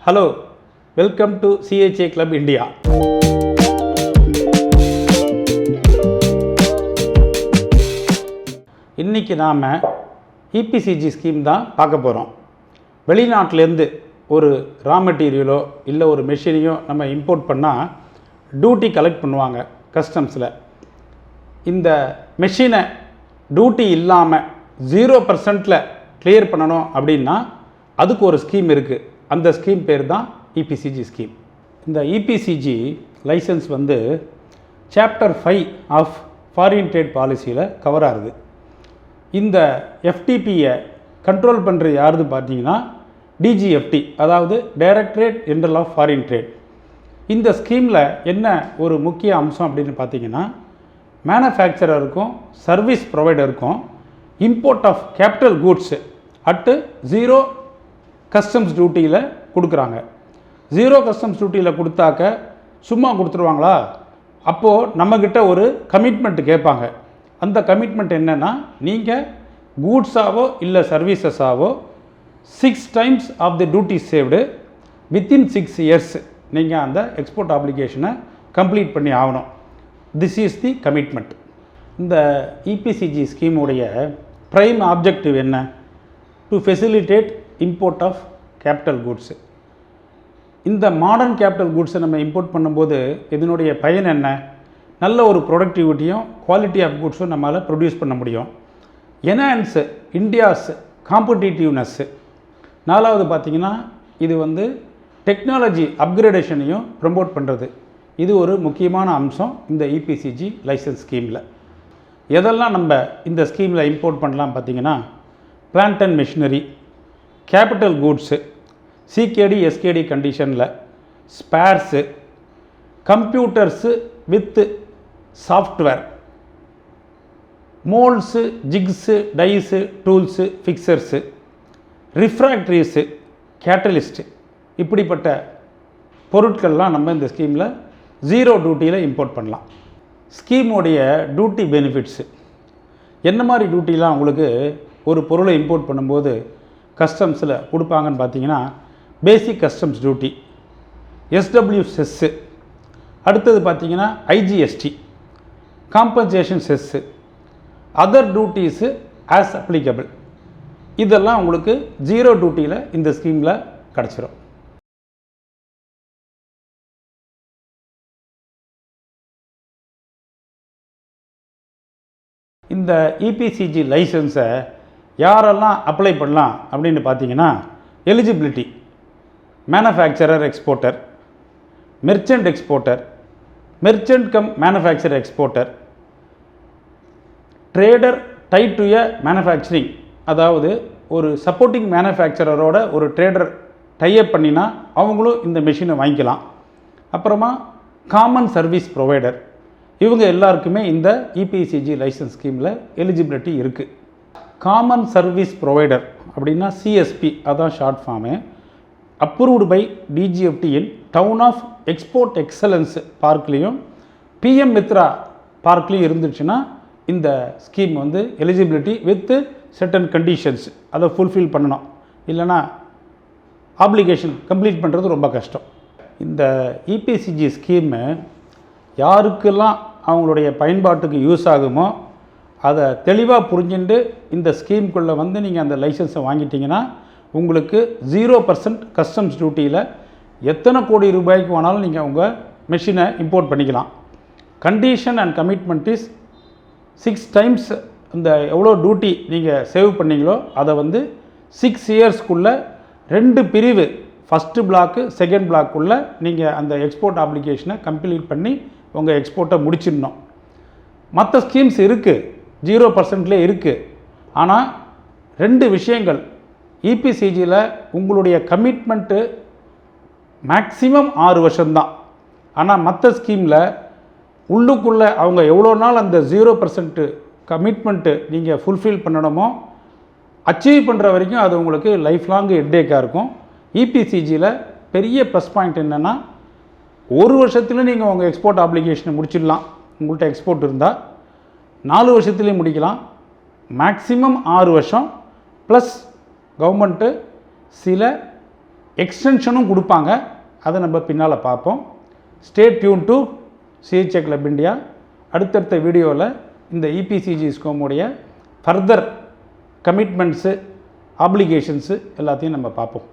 Hello, welcome to CHA Club India. இன்றைக்கி நாம் EPCG scheme தான் பார்க்க போகிறோம். வெளிநாட்டிலேருந்து ஒரு ரா மெட்டீரியலோ இல்லை ஒரு மெஷினையோ நம்ம இம்போர்ட் பண்ணால் டியூட்டி கலெக்ட் பண்ணுவாங்க கஸ்டம்ஸில். இந்த மெஷினை டியூட்டி இல்லாமல் 0% கிளியர் பண்ணணும் அப்படின்னா அதுக்கு ஒரு ஸ்கீம் இருக்குது. அந்த ஸ்கீம் பேர் தான் EPCG ஸ்கீம். இந்த EPCG லைசன்ஸ் வந்து சாப்டர் 5 ஆஃப் ஃபாரின் ட்ரேட் பாலிசியில் கவர் ஆகுது. இந்த FTPயை கண்ட்ரோல் பண்ணுறது யாருது பார்த்தீங்கன்னா DGFT, அதாவது directorate general of foreign trade. இந்த ஸ்கீமில் என்ன ஒரு முக்கிய அம்சம் அப்படின்னு பார்த்தீங்கன்னா, மேனுஃபேக்சரருக்கும் சர்வீஸ் ப்ரொவைடருக்கும் import of capital goods at 0 customs டியூட்டியில் கொடுக்குறாங்க. 0 கஸ்டம்ஸ் டியூட்டியில் கொடுத்தாக்க சும்மா கொடுத்துருவாங்களா? அப்போது நம்மக்கிட்ட ஒரு கமிட்மெண்ட் கேட்பாங்க. அந்த கமிட்மெண்ட் என்னென்னா, நீங்கள் கூட்ஸாவோ இல்லை சர்வீசஸாவோ 6 times of the duty saved within 6 years நீங்கள் அந்த எக்ஸ்போர்ட் அப்ளிகேஷனை கம்ப்ளீட் பண்ணி ஆகணும். This is the commitment. இந்த EPCG ஸ்கீமுடைய ப்ரைம் ஆப்ஜெக்டிவ் என்ன? To facilitate import of capital goods. இந்த மாடர்ன் கேபிட்டல் கூட்ஸை நம்ம இம்போர்ட் பண்ணும்போது இதனுடைய பயன் என்ன? நல்ல ஒரு ப்ரொடக்டிவிட்டியும் குவாலிட்டி ஆஃப் கூட்ஸும் நம்மளால் ப்ரொடியூஸ் பண்ண முடியும். Enhance India's competitiveness. 4வது பார்த்திங்கன்னா, இது வந்து டெக்னாலஜி அப்கிரேடேஷனையும் ப்ரமோட் பண்ணுறது. இது ஒரு முக்கியமான அம்சம் இந்த EPCG லைசன்ஸ் ஸ்கீமில். எதெல்லாம் நம்ம இந்த ஸ்கீமில் இம்போர்ட் பண்ணலாம் பார்த்திங்கன்னா, plant and machinery, capital goods, CKD SKD கண்டிஷனில், spares, computers with software, moulds, jigs, dies, tools, fixtures, refractories, catalyst, இப்படிப்பட்ட பொருட்கள்லாம் நம்ம இந்த ஸ்கீமில் 0 டியூட்டியில் இம்போர்ட் பண்ணலாம். ஸ்கீமுடைய டியூட்டி பெனிஃபிட்ஸு என்ன மாதிரி டியூட்டிலாம் உங்களுக்கு ஒரு பொருளை இம்போர்ட் பண்ணும்போது கஸ்டம்ஸில் கொடுப்பாங்கன்னு பார்த்தீங்கன்னா, பேசிக் கஸ்டம்ஸ் டியூட்டி, SW செஸ்ஸு, அடுத்தது பார்த்தீங்கன்னா IGST, compensation chess, other duties as applicable. இதெல்லாம் உங்களுக்கு 0 டியூட்டியில் இந்த ஸ்கீமில் கிடச்சிரும். இந்த EPCG லைசன்ஸை யாரெல்லாம் அப்ளை பண்ணலாம் அப்படின்னு பார்த்தீங்கன்னா, eligibility manufacturer exporter, merchant exporter, merchant cum manufacturer exporter, trader tied to a manufacturing, அதாவது ஒரு சப்போர்ட்டிங் மேனுஃபேக்சரரோட ஒரு ட்ரேடர் டைப் பண்ணினா அவங்களும் இந்த மெஷினை வாங்கிக்கலாம். அப்புறமா காமன் சர்வீஸ் ப்ரொவைடர், இவங்க எல்லாருக்குமே இந்த EPCG லைசன்ஸ் ஸ்கீமில் எலிஜிபிலிட்டி இருக்குது. காமன் சர்வீஸ் ப்ரொவைடர் அப்படின்னா CSP, அதான் short form. Approved by DGFT in town of export excellence பார்க்லேயும் PM மித்ரா பார்க்லேயும் இருந்துச்சுன்னா இந்த ஸ்கீம் வந்து எலிஜிபிலிட்டி வித் செர்டன் கண்டிஷன்ஸ் அதை ஃபுல்ஃபில் பண்ணணும். இல்லைனா ஆப்ளிகேஷன் கம்ப்ளீட் பண்ணுறது ரொம்ப கஷ்டம். இந்த EPCG ஸ்கீமு யாருக்கெல்லாம் அவங்களுடைய பயன்பாட்டுக்கு யூஸ் ஆகுமோ அதை தெளிவாக புரிஞ்சுட்டு இந்த ஸ்கீமுக்குள்ளே வந்து நீங்கள் அந்த லைசன்ஸை வாங்கிட்டீங்கன்னா உங்களுக்கு 0% கஸ்டம்ஸ் டியூட்டியில் எத்தனை கோடி ரூபாய்க்கு வேணாலும் நீங்கள் உங்கள் மெஷினை இம்போர்ட் பண்ணிக்கலாம். Condition and commitment is 6 times இந்த எவ்வளோ டியூட்டி நீங்கள் சேவ் பண்ணிங்களோ அதை வந்து 6 yearsக்குள்ளே 2 பிரிவு, ஃபஸ்ட்டு பிளாக்கு செகண்ட் பிளாக்குள்ளே நீங்கள் அந்த எக்ஸ்போர்ட் அப்ளிகேஷனை கம்ப்ளீட் பண்ணி உங்கள் எக்ஸ்போர்ட்டை முடிச்சிடணும். மற்ற ஸ்கீம்ஸ் இருக்குது, 0%லே இருக்குது. ஆனால் 2 விஷயங்கள், EPCGயில் உங்களுடைய கமிட்மெண்ட்டு மேக்ஸிமம் 6 வருஷம்தான். ஆனால் மற்ற ஸ்கீமில் உள்ளுக்குள்ளே அவங்க எவ்வளோ நாள் அந்த 0% கமிட்மெண்ட்டு நீங்கள் ஃபுல்ஃபில் பண்ணணுமோ அச்சீவ் பண்ணுற வரைக்கும் அது உங்களுக்கு லைஃப் லாங் ஹெட்டேக்காக இருக்கும். EPCGயில் பெரிய ப்ளஸ் பாயிண்ட் என்னென்னா, 1 வருஷத்துல நீங்கள் உங்கள் எக்ஸ்போர்ட் அப்ளிகேஷனை முடிச்சிடலாம். உங்கள்கிட்ட எக்ஸ்போர்ட் இருந்தால் 4 வருஷத்துலேயும் முடிக்கலாம். மேக்ஸிமம் 6 வருஷம் ப்ளஸ் கவர்மெண்ட்டு சில எக்ஸ்டென்ஷனும் கொடுப்பாங்க, அதை நம்ம பின்னால் பார்ப்போம். Stay tune to CHA club India. அடுத்தடுத்த வீடியோவில் இந்த இபிசிஜி ஸ்கீமுடைய ஃபர்தர் கமிட்மெண்ட்ஸு, ஆப்ளிகேஷன்ஸு எல்லாத்தையும் நம்ம பார்ப்போம்.